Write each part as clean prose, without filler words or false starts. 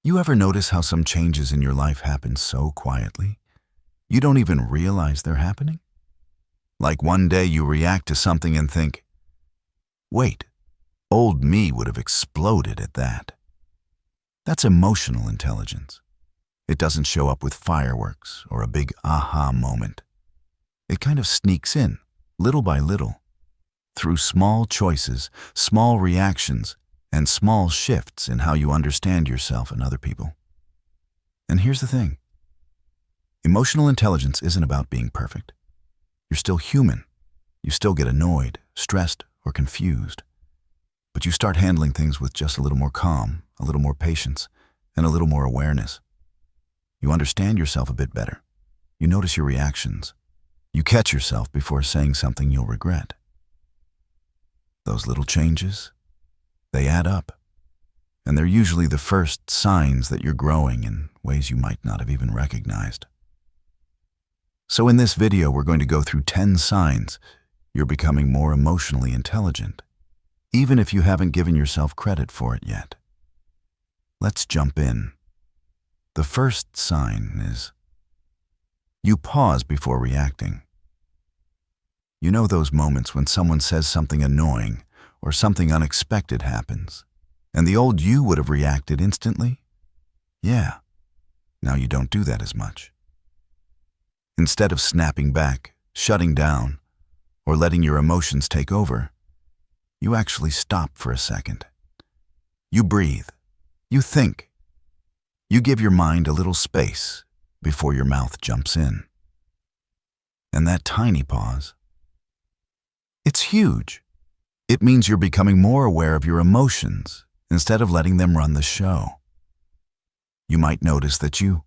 You ever notice how some changes in your life happen so quietly, you don't even realize they're happening? Like one day you react to something and think, wait, old me would have exploded at that. That's emotional intelligence. It doesn't show up with fireworks or a big aha moment. It kind of sneaks in, little by little, through small choices, small reactions, and small shifts in how you understand yourself and other people. And here's the thing. Emotional intelligence isn't about being perfect. You're still human. You still get annoyed, stressed, or confused. But you start handling things with just a little more calm, a little more patience, and a little more awareness. You understand yourself a bit better. You notice your reactions. You catch yourself before saying something you'll regret. Those little changes, they add up. And they're usually the first signs that you're growing in ways you might not have even recognized. So in this video, we're going to go through 10 signs you're becoming more emotionally intelligent, even if you haven't given yourself credit for it yet. Let's jump in. The first sign is you pause before reacting. You know those moments when someone says something annoying or something unexpected happens, and the old you would have reacted instantly? Yeah, now you don't do that as much. Instead of snapping back, shutting down, or letting your emotions take over, you actually stop for a second. You breathe. You think. You give your mind a little space before your mouth jumps in. And that tiny pause, it's huge. It means you're becoming more aware of your emotions instead of letting them run the show. You might notice that you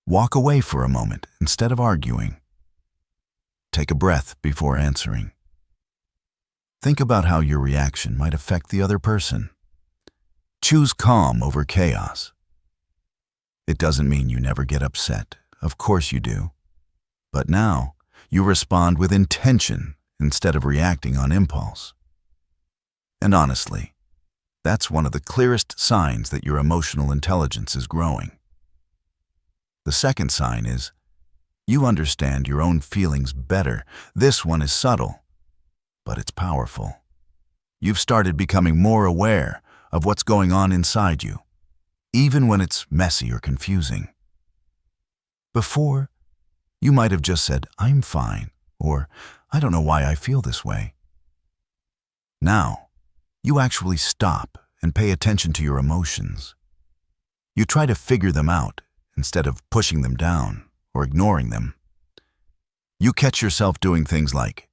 walk away for a moment instead of arguing. Take a breath before answering. Think about how your reaction might affect the other person. Choose calm over chaos. It doesn't mean you never get upset. Of course you do. But now, you respond with intention instead of reacting on impulse. And honestly, that's one of the clearest signs that your emotional intelligence is growing. The second sign is you understand your own feelings better. This one is subtle, but it's powerful. You've started becoming more aware of what's going on inside you, even when it's messy or confusing. Before, you might have just said, "I'm fine," or "I don't know why I feel this way." Now, you actually stop and pay attention to your emotions. You try to figure them out instead of pushing them down or ignoring them. You catch yourself doing things like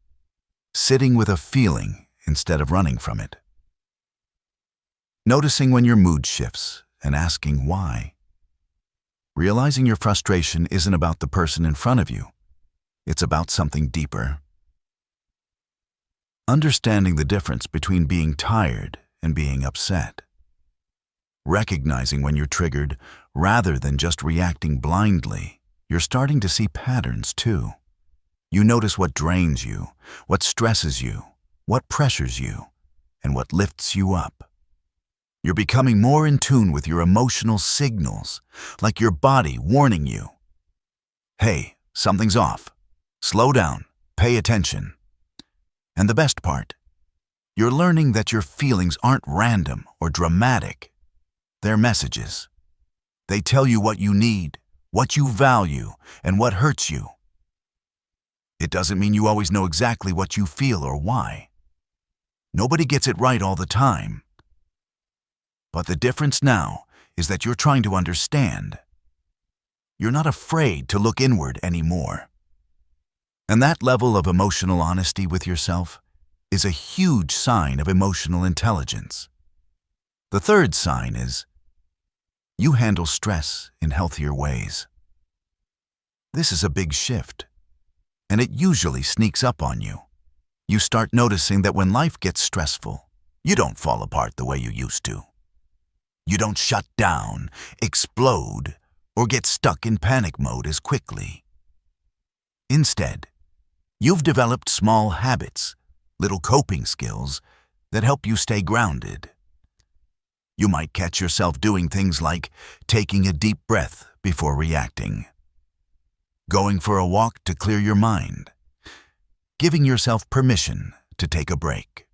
sitting with a feeling instead of running from it. Noticing when your mood shifts and asking why. Realizing your frustration isn't about the person in front of you. It's about something deeper. Understanding the difference between being tired and being upset. Recognizing when you're triggered rather than just reacting blindly. You're starting to see patterns too. You notice what drains you, what stresses you, what pressures you, and what lifts you up. You're becoming more in tune with your emotional signals, like your body warning you, "Hey, something's off. Slow down, pay attention." And the best part, you're learning that your feelings aren't random or dramatic. They're messages. They tell you what you need, what you value, and what hurts you. It doesn't mean you always know exactly what you feel or why. Nobody gets it right all the time. But the difference now is that you're trying to understand. You're not afraid to look inward anymore. And that level of emotional honesty with yourself is a huge sign of emotional intelligence. The third sign is you handle stress in healthier ways. This is a big shift, and it usually sneaks up on you. You start noticing that when life gets stressful, you don't fall apart the way you used to. You don't shut down, explode, or get stuck in panic mode as quickly. Instead, you've developed small habits, little coping skills that help you stay grounded. You might catch yourself doing things like taking a deep breath before reacting, going for a walk to clear your mind, giving yourself permission to take a break,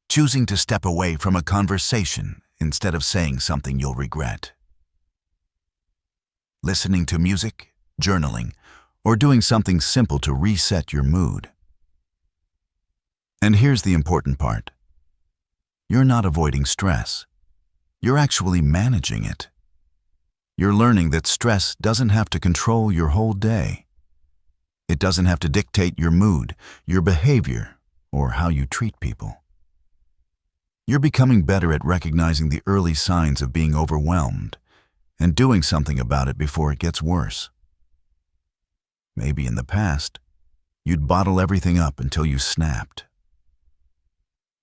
choosing to step away from a conversation instead of saying something you'll regret, listening to music, journaling, or doing something simple to reset your mood. And here's the important part. You're not avoiding stress. You're actually managing it. You're learning that stress doesn't have to control your whole day. It doesn't have to dictate your mood, your behavior, or how you treat people. You're becoming better at recognizing the early signs of being overwhelmed and doing something about it before it gets worse. Maybe in the past, you'd bottle everything up until you snapped.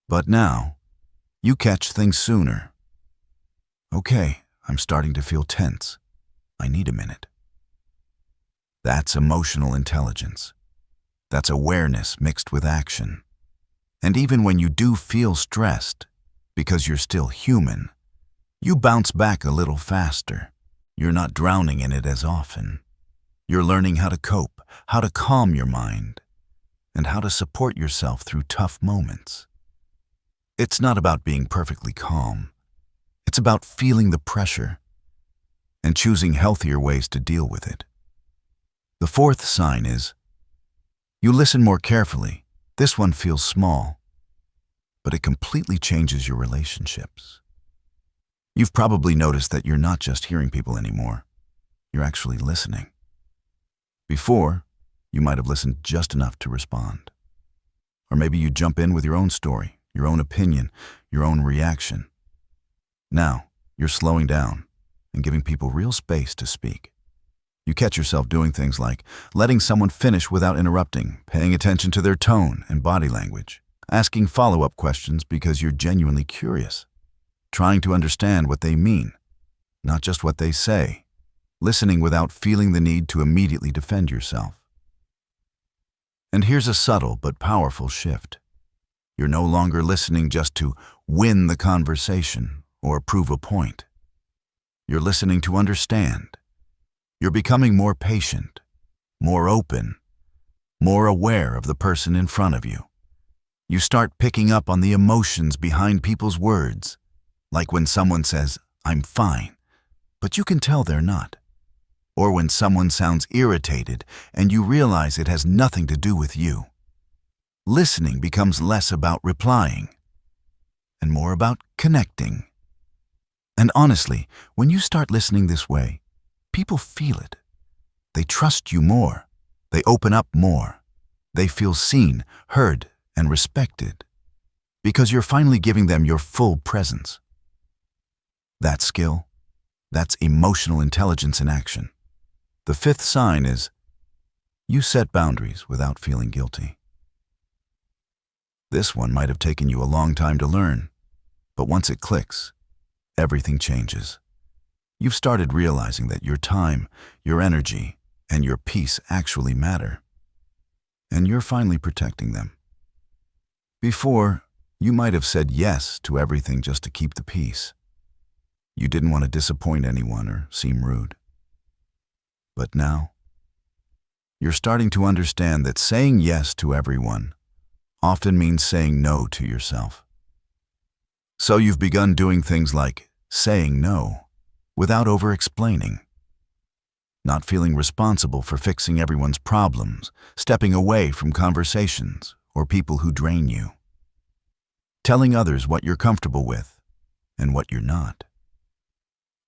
But now, you catch things sooner. Okay, I'm starting to feel tense. I need a minute. That's emotional intelligence. That's awareness mixed with action. And even when you do feel stressed, because you're still human, you bounce back a little faster. You're not drowning in it as often. You're learning how to cope, how to calm your mind, and how to support yourself through tough moments. It's not about being perfectly calm. It's about feeling the pressure and choosing healthier ways to deal with it. The fourth sign is you listen more carefully. This one feels small, but it completely changes your relationships. You've probably noticed that you're not just hearing people anymore. You're actually listening. Before, you might have listened just enough to respond. Or maybe you jump in with your own story, your own opinion, your own reaction. Now, you're slowing down and giving people real space to speak. You catch yourself doing things like letting someone finish without interrupting, paying attention to their tone and body language, asking follow-up questions because you're genuinely curious, trying to understand what they mean, not just what they say, listening without feeling the need to immediately defend yourself. And here's a subtle but powerful shift. You're no longer listening just to win the conversation or prove a point. You're listening to understand. You're becoming more patient, more open, more aware of the person in front of you. You start picking up on the emotions behind people's words, like when someone says, "I'm fine," but you can tell they're not. Or when someone sounds irritated and you realize it has nothing to do with you. Listening becomes less about replying and more about connecting. And honestly, when you start listening this way, people feel it. They trust you more. They open up more. They feel seen, heard, and respected because you're finally giving them your full presence. That skill, that's emotional intelligence in action. The fifth sign is you set boundaries without feeling guilty. This one might have taken you a long time to learn, but once it clicks, everything changes. You've started realizing that your time, your energy, and your peace actually matter, and you're finally protecting them. Before, you might have said yes to everything just to keep the peace. You didn't want to disappoint anyone or seem rude. But now, you're starting to understand that saying yes to everyone often means saying no to yourself. So you've begun doing things like saying no without over-explaining, not feeling responsible for fixing everyone's problems, stepping away from conversations or people who drain you, telling others what you're comfortable with and what you're not,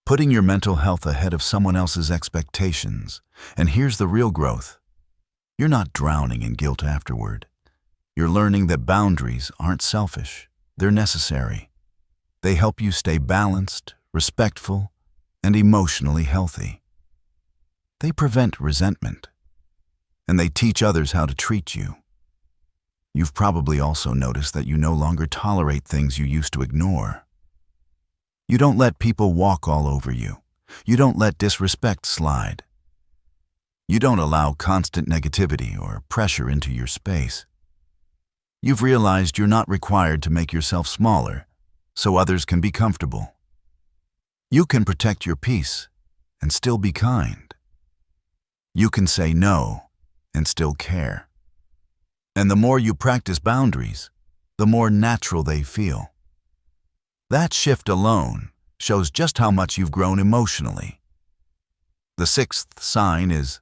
putting your mental health ahead of someone else's expectations. And here's the real growth. You're not drowning in guilt afterward. You're learning that boundaries aren't selfish. They're necessary. They help you stay balanced, respectful, and emotionally healthy. They prevent resentment, and they teach others how to treat you. You've probably also noticed that you no longer tolerate things you used to ignore. You don't let people walk all over you. You don't let disrespect slide. You don't allow constant negativity or pressure into your space. You've realized you're not required to make yourself smaller. so others can be comfortable. You can protect your peace and still be kind. You can say no and still care. And the more you practice boundaries, the more natural they feel. That shift alone shows just how much you've grown emotionally. The sixth sign is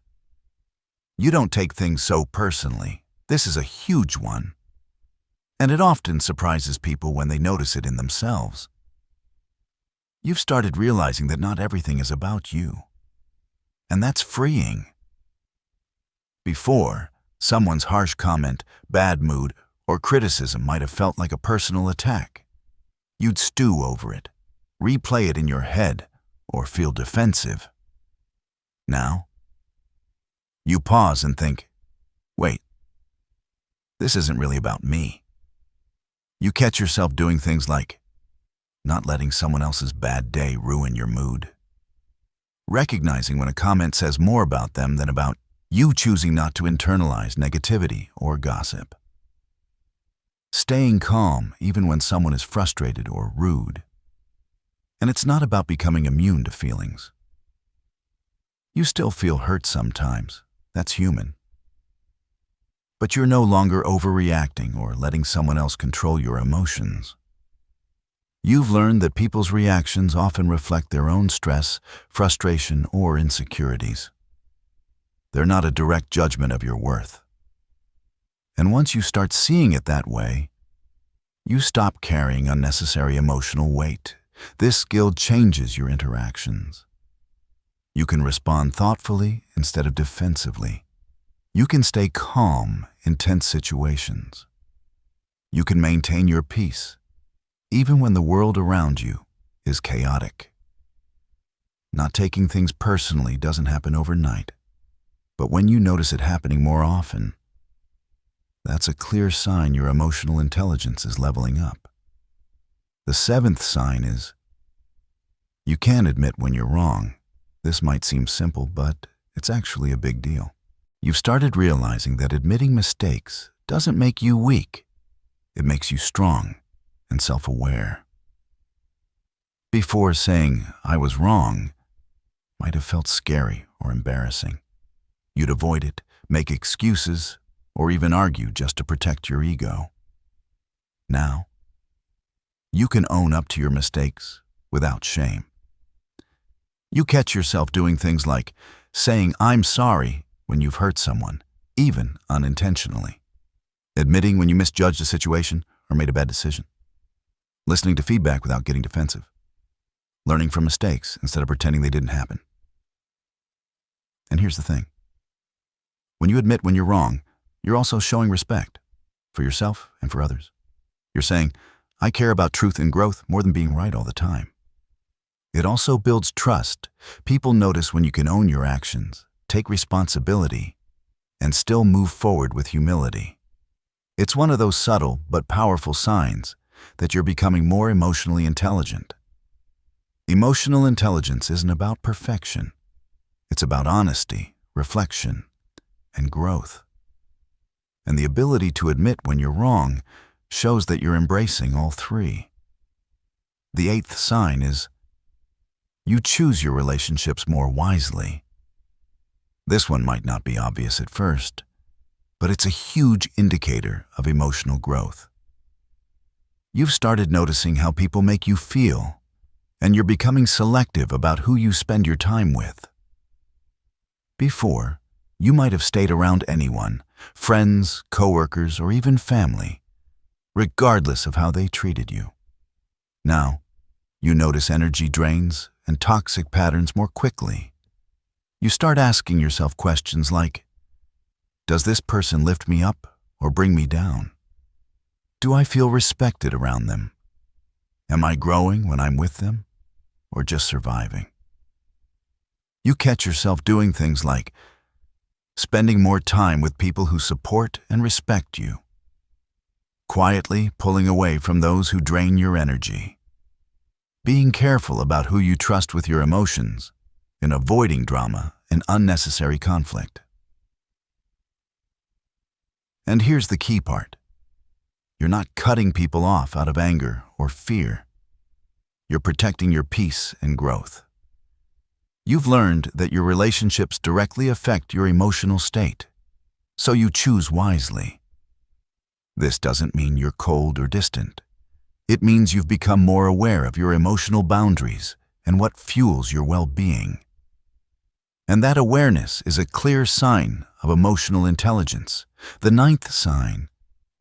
you don't take things so personally. This is a huge one, and it often surprises people when they notice it in themselves. You've started realizing that not everything is about you, and that's freeing. Before, someone's harsh comment, bad mood, or criticism might have felt like a personal attack. You'd stew over it, replay it in your head, or feel defensive. Now, you pause and think, wait, this isn't really about me. You catch yourself doing things like not letting someone else's bad day ruin your mood. Recognizing when a comment says more about them than about you, choosing not to internalize negativity or gossip. Staying calm even when someone is frustrated or rude. And it's not about becoming immune to feelings. You still feel hurt sometimes. That's human. But you're no longer overreacting or letting someone else control your emotions. You've learned that people's reactions often reflect their own stress, frustration, or insecurities. They're not a direct judgment of your worth. And once you start seeing it that way, you stop carrying unnecessary emotional weight. This skill changes your interactions. You can respond thoughtfully instead of defensively. You can stay calm in tense situations. You can maintain your peace, even when the world around you is chaotic. Not taking things personally doesn't happen overnight, but when you notice it happening more often, that's a clear sign your emotional intelligence is leveling up. The seventh sign is you can admit when you're wrong. This might seem simple, but it's actually a big deal. You've started realizing that admitting mistakes doesn't make you weak. It makes you strong and self-aware. Before, saying, "I was wrong," might have felt scary or embarrassing. You'd avoid it, make excuses, or even argue just to protect your ego. Now, you can own up to your mistakes without shame. You catch yourself doing things like saying, "I'm sorry," when you've hurt someone, even unintentionally. Admitting when you misjudged a situation or made a bad decision. Listening to feedback without getting defensive. Learning from mistakes instead of pretending they didn't happen. And here's the thing. When you admit when you're wrong, you're also showing respect for yourself and for others. You're saying, "I care about truth and growth more than being right all the time." It also builds trust. People notice when you can own your actions, take responsibility, and still move forward with humility. It's one of those subtle but powerful signs that you're becoming more emotionally intelligent. Emotional intelligence isn't about perfection. It's about honesty, reflection, and growth. And the ability to admit when you're wrong shows that you're embracing all three. The eighth sign is you choose your relationships more wisely. This one might not be obvious at first, but it's a huge indicator of emotional growth. You've started noticing how people make you feel, and you're becoming selective about who you spend your time with. Before, you might have stayed around anyone, friends, coworkers, or even family, regardless of how they treated you. Now, you notice energy drains and toxic patterns more quickly. You start asking yourself questions like, does this person lift me up or bring me down? Do I feel respected around them? Am I growing when I'm with them or just surviving? You catch yourself doing things like spending more time with people who support and respect you, quietly pulling away from those who drain your energy, being careful about who you trust with your emotions, and avoiding drama and unnecessary conflict. And here's the key part. You're not cutting people off out of anger or fear. you're protecting your peace and growth. You've learned that your relationships directly affect your emotional state, so you choose wisely. This doesn't mean you're cold or distant. It means you've become more aware of your emotional boundaries and what fuels your well-being. And that awareness is a clear sign of emotional intelligence. The ninth sign,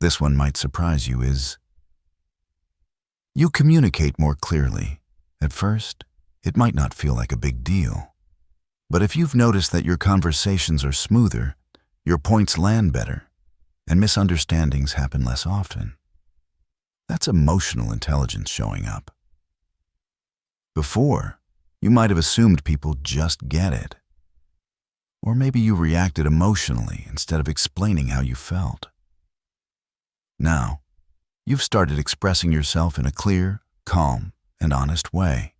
this one might surprise you, is you communicate more clearly. At first, it might not feel like a big deal. But if you've noticed that your conversations are smoother, your points land better, and misunderstandings happen less often, that's emotional intelligence showing up. Before, you might have assumed people just get it. Or maybe you reacted emotionally instead of explaining how you felt. Now, you've started expressing yourself in a clear, calm, and honest way.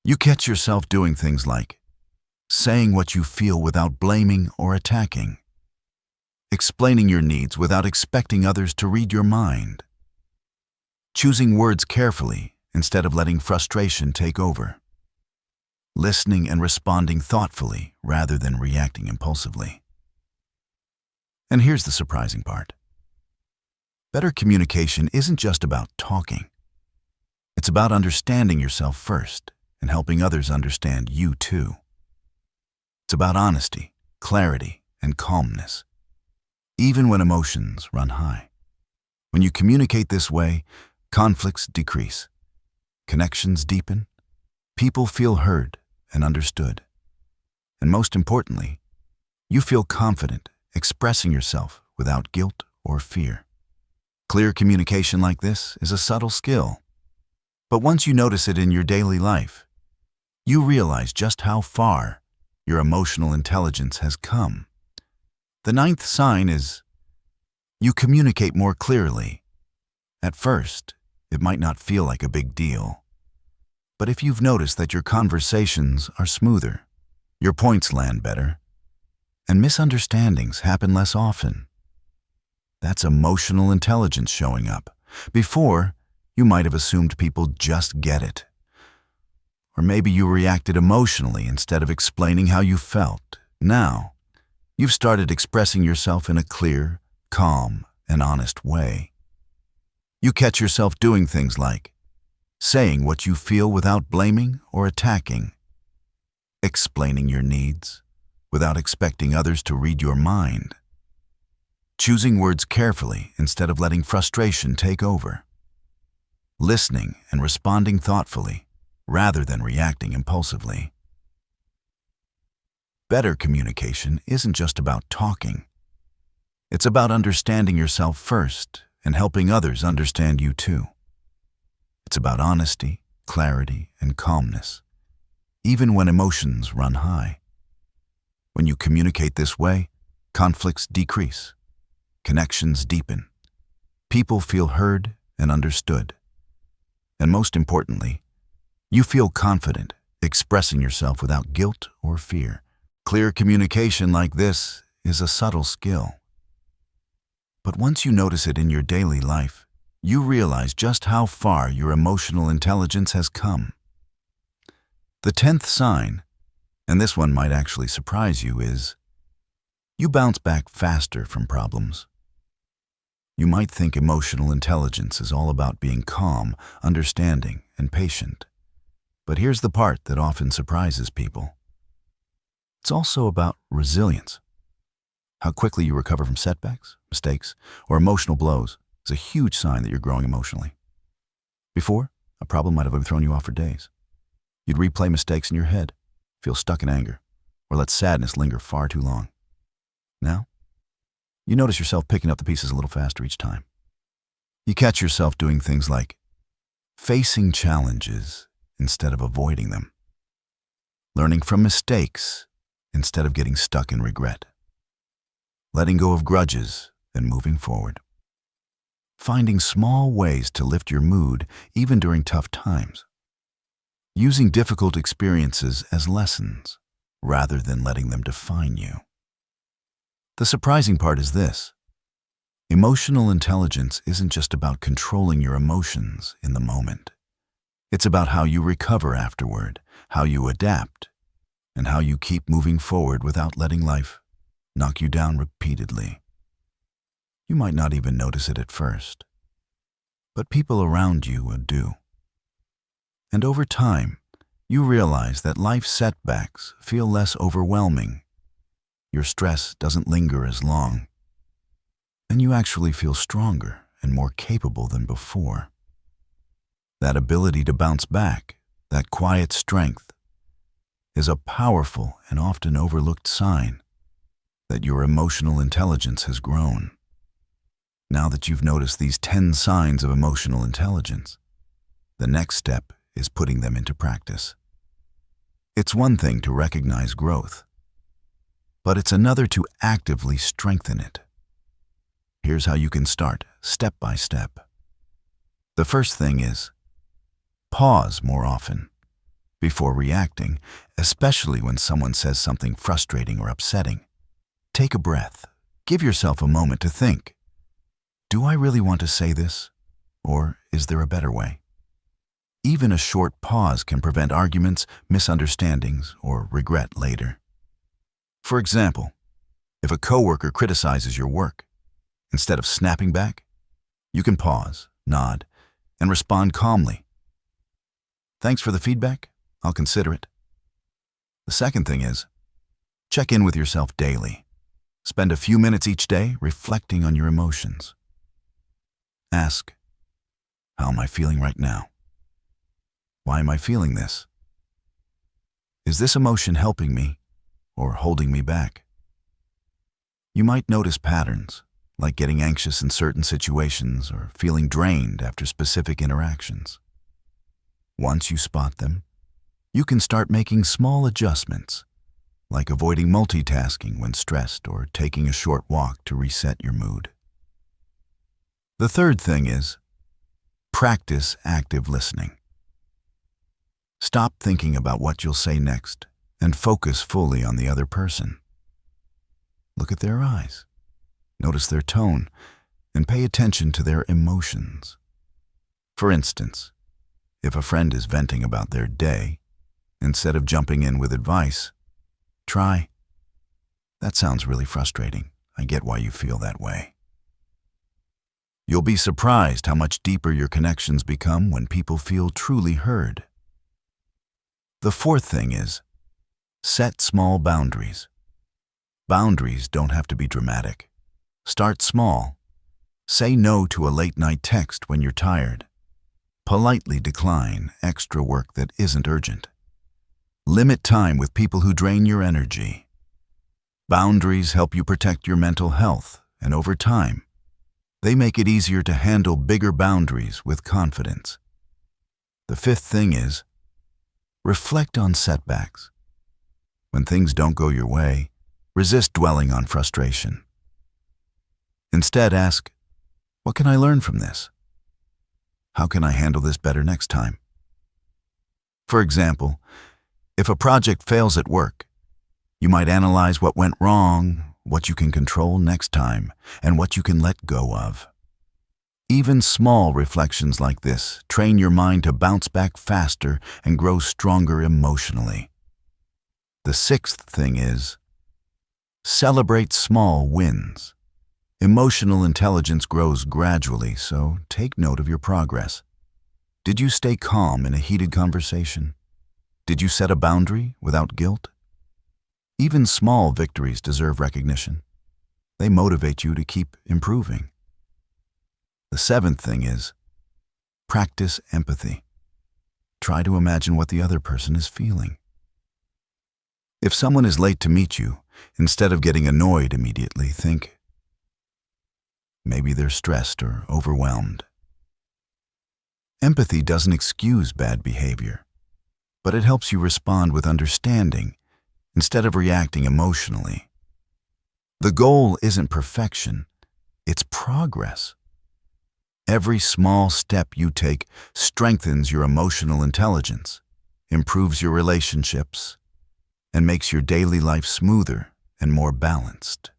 You catch yourself doing things like saying what you feel without blaming or attacking, explaining your needs without expecting others to read your mind, choosing words carefully instead of letting frustration take over, listening and responding thoughtfully rather than reacting impulsively. And here's the surprising part. Better communication isn't just about talking. It's about understanding yourself first and helping others understand you too. It's about honesty, clarity, and calmness, even when emotions run high. When you communicate this way, conflicts decrease, connections deepen, people feel heard and understood. And most importantly, you feel confident expressing yourself without guilt or fear. Clear communication like this is a subtle skill, but once you notice it in your daily life, you realize just how far your emotional intelligence has come. The ninth sign is you communicate more clearly. At first, it might not feel like a big deal. But if you've noticed that your conversations are smoother, your points land better, and misunderstandings happen less often, that's emotional intelligence showing up. Before, you might have assumed people just get it. Or maybe you reacted emotionally instead of explaining how you felt. Now, you've started expressing yourself in a clear, calm, and honest way. You catch yourself doing things like saying what you feel without blaming or attacking, explaining your needs without expecting others to read your mind, choosing words carefully instead of letting frustration take over, listening and responding thoughtfully rather than reacting impulsively. Better communication isn't just about talking. It's about understanding yourself first and helping others understand you too. It's about honesty, clarity, and calmness, even when emotions run high. When you communicate this way, conflicts decrease, connections deepen, people feel heard and understood, and most importantly, you feel confident expressing yourself without guilt or fear. Clear communication like this is a subtle skill. But once you notice it in your daily life, you realize just how far your emotional intelligence has come. The 10th sign, and this one might actually surprise you, is you bounce back faster from problems. You might think emotional intelligence is all about being calm, understanding, and patient. But here's the part that often surprises people. It's also about resilience. How quickly you recover from setbacks, mistakes, or emotional blows is a huge sign that you're growing emotionally. Before, a problem might have thrown you off for days. You'd replay mistakes in your head, feel stuck in anger, or let sadness linger far too long. Now, you notice yourself picking up the pieces a little faster each time. You catch yourself doing things like facing challenges instead of avoiding them, learning from mistakes instead of getting stuck in regret, letting go of grudges and moving forward, finding small ways to lift your mood even during tough times, using difficult experiences as lessons rather than letting them define you. The surprising part is this: emotional intelligence isn't just about controlling your emotions in the moment. It's about how you recover afterward, how you adapt, and how you keep moving forward without letting life knock you down repeatedly. You might not even notice it at first, but people around you do. And over time, you realize that life's setbacks feel less overwhelming. Your stress doesn't linger as long, and you actually feel stronger and more capable than before. That ability to bounce back, that quiet strength, is a powerful and often overlooked sign that your emotional intelligence has grown. Now that you've noticed these 10 signs of emotional intelligence, the next step is putting them into practice. It's one thing to recognize growth, but it's another to actively strengthen it. Here's how you can start, step by step. The first thing is pause more often before reacting, especially when someone says something frustrating or upsetting. Take a breath. Give yourself a moment to think. Do I really want to say this? Or is there a better way? Even a short pause can prevent arguments, misunderstandings, or regret later. For example, if a coworker criticizes your work, instead of snapping back, you can pause, nod, and respond calmly. Thanks for the feedback. I'll consider it. The second thing is, check in with yourself daily. Spend a few minutes each day reflecting on your emotions. Ask, how am I feeling right now? Why am I feeling this? Is this emotion helping me or holding me back? You might notice patterns, like getting anxious in certain situations or feeling drained after specific interactions. Once you spot them, you can start making small adjustments, like avoiding multitasking when stressed or taking a short walk to reset your mood. The third thing is, practice active listening. Stop thinking about what you'll say next and focus fully on the other person. Look at their eyes, notice their tone, and pay attention to their emotions. For instance, if a friend is venting about their day, instead of jumping in with advice, try, "That sounds really frustrating. I get why you feel that way." You'll be surprised how much deeper your connections become when people feel truly heard. The fourth thing is, set small boundaries. Boundaries don't have to be dramatic. Start small. Say no to a late-night text when you're tired. Politely decline extra work that isn't urgent. Limit time with people who drain your energy. Boundaries help you protect your mental health, and over time, they make it easier to handle bigger boundaries with confidence. The fifth thing is, reflect on setbacks. When things don't go your way, resist dwelling on frustration. Instead, ask, what can I learn from this? How can I handle this better next time? For example, if a project fails at work, you might analyze what went wrong, what you can control next time, and what you can let go of. Even small reflections like this train your mind to bounce back faster and grow stronger emotionally. The sixth thing is, celebrate small wins. Emotional intelligence grows gradually, so take note of your progress. Did you stay calm in a heated conversation? Did you set a boundary without guilt? Even small victories deserve recognition. They motivate you to keep improving. The seventh thing is, practice empathy. Try to imagine what the other person is feeling. If someone is late to meet you, instead of getting annoyed immediately, think, maybe they're stressed or overwhelmed. Empathy doesn't excuse bad behavior, but it helps you respond with understanding instead of reacting emotionally. The goal isn't perfection, it's progress. Every small step you take strengthens your emotional intelligence, improves your relationships, and makes your daily life smoother and more balanced.